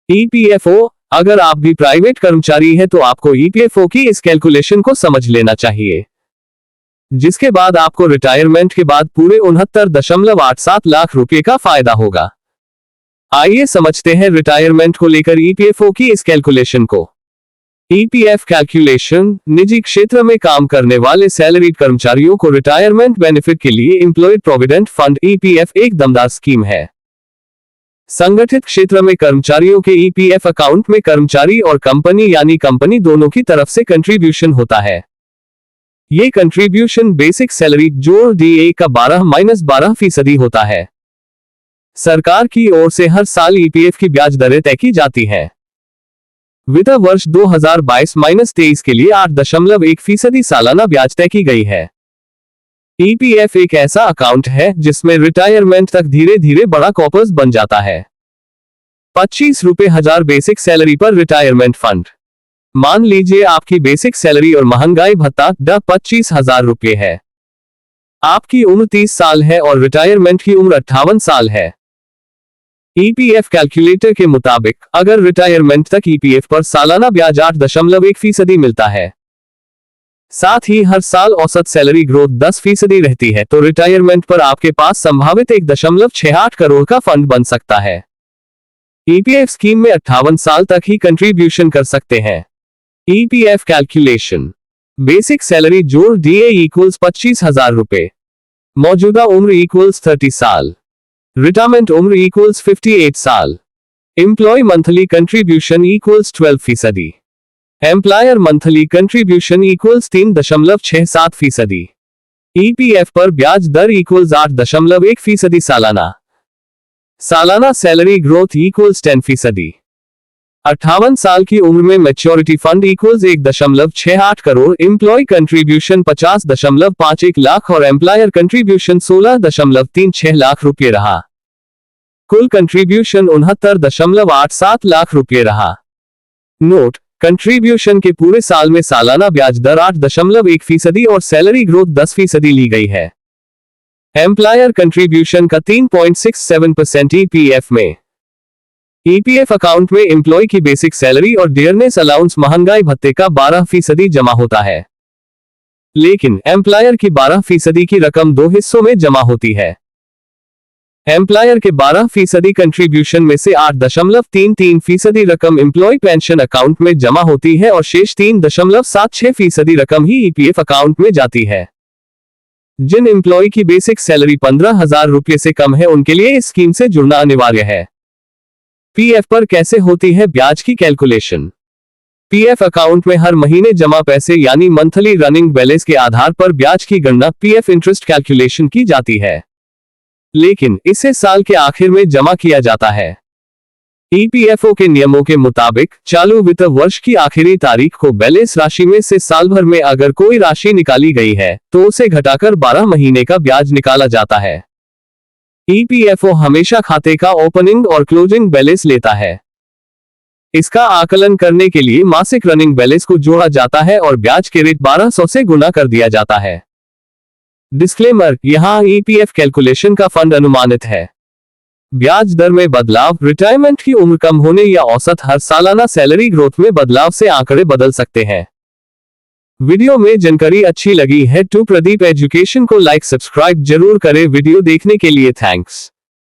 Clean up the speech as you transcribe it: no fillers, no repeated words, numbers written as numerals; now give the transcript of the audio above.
EPFO. अगर आप भी प्राइवेट कर्मचारी हैं तो आपको ईपीएफओ की इस कैलकुलेशन को समझ लेना चाहिए, जिसके बाद आपको रिटायरमेंट के बाद पूरे 69.87 लाख रुपए का फायदा होगा। आइए समझते हैं रिटायरमेंट को लेकर ईपीएफओ की इस कैलकुलेशन को। EPF calculation. निजी क्षेत्र में काम करने वाले सैलरीड कर्मचारियों को रिटायरमेंट बेनिफिट के लिए एम्प्लॉयड प्रोविडेंट फंड ईपीएफ एक दमदार स्कीम है। संगठित क्षेत्र में कर्मचारियों के ईपीएफ अकाउंट में कर्मचारी और कंपनी यानी कंपनी दोनों की तरफ से कंट्रीब्यूशन होता है। ये कंट्रीब्यूशन बेसिक सैलरी जोड़ डीए का 12-12% होता है। सरकार की ओर से हर साल ईपीएफ की ब्याज दरें तय की जाती हैं। वित्त वर्ष 2022-23 के लिए 8.1% सालाना ब्याज तय की गई है। ईपीएफ एक ऐसा अकाउंट है जिसमें रिटायरमेंट तक धीरे धीरे बड़ा कॉर्पस बन जाता है। 25 रुपए हजार बेसिक सैलरी पर रिटायरमेंट फंड। मान लीजिए आपकी बेसिक सैलरी और महंगाई भत्ता 25,000 रुपए है। आपकी उम्र 30 साल है और रिटायरमेंट की उम्र 58 साल है। ईपीएफ कैलकुलेटर के मुताबिक अगर रिटायरमेंट तक ईपीएफ पर सालाना ब्याज 8.1% मिलता है, साथ ही हर साल औसत सैलरी ग्रोथ 10% रहती है, तो रिटायरमेंट पर आपके पास संभावित 1.68 करोड़ का फंड बन सकता है। ईपीएफ स्कीम में 58 साल तक ही कंट्रीब्यूशन कर सकते हैं। EPF calculation. बेसिक सैलरी जोड़ डीए इक्वल्स 25,000 रुपए। मौजूदा उम्र इक्वल्स 30 साल। रिटायरमेंट उम्र इक्वल्स 58 साल। Employ monthly contribution equals 12%। Employer monthly contribution equals 3.67%। EPF पर ब्याज दर इक्वल्स 8.1% सालाना। सालाना सैलरी ग्रोथ इक्वल्स 10%। 58 साल की उम्र में maturity fund equals 1.68 crore. Employ contribution 50.51 lakh और एम्प्लॉयर कंट्रीब्यूशन 16.36 लाख रुपए रहा। कुल कंट्रीब्यूशन 69.87 लाख रुपए रहा। नोट: कंट्रीब्यूशन के पूरे साल में सालाना ब्याज दर 8.1% और सैलरी ग्रोथ 10% ली गई है। एम्प्लॉयर कंट्रीब्यूशन का 3.67% ईपीएफ में। ईपीएफ अकाउंट में एम्प्लॉय की बेसिक सैलरी और डियरनेस अलाउंस महंगाई भत्ते का 12% जमा होता है, लेकिन एम्प्लॉयर की 12% की रकम दो हिस्सों में जमा होती है। एम्प्लॉयर के 12% कंट्रीब्यूशन में से 8.33% रकम एम्प्लॉय पेंशन अकाउंट में जमा होती है और शेष 3.76% रकम ही ईपीएफ अकाउंट में जाती है। जिन एम्प्लॉय की बेसिक सैलरी 15,000 रुपए से कम है उनके लिए इस स्कीम से जुड़ना अनिवार्य है। पीएफ पर कैसे होती है ब्याज की कैलकुलेशन? पीएफ अकाउंट में हर महीने जमा पैसे यानी मंथली रनिंग बैलेंस के आधार पर ब्याज की गणना पीएफ इंटरेस्ट कैलकुलेशन की जाती है, लेकिन इसे साल के आखिर में जमा किया जाता है। ईपीएफओ के नियमों के मुताबिक चालू वित्त वर्ष की आखिरी तारीख को बैलेंस राशि में से साल भर में अगर कोई राशि निकाली गई है तो उसे घटाकर 12 महीने का ब्याज निकाला जाता है। ईपीएफओ हमेशा खाते का ओपनिंग और क्लोजिंग बैलेंस लेता है। इसका आकलन करने के लिए मासिक रनिंग बैलेंस को जोड़ा जाता है और ब्याज के रेट 1200 से गुना कर दिया जाता है। डिस्क्लेमर: यहां ईपीएफ कैलकुलेशन का फंड अनुमानित है। ब्याज दर में बदलाव, रिटायरमेंट की उम्र कम होने या औसत हर सालाना सैलरी ग्रोथ में बदलाव से आंकड़े बदल सकते हैं। वीडियो में जानकारी अच्छी लगी है तो प्रदीप एजुकेशन को लाइक सब्सक्राइब जरूर करें। वीडियो देखने के लिए थैंक्स।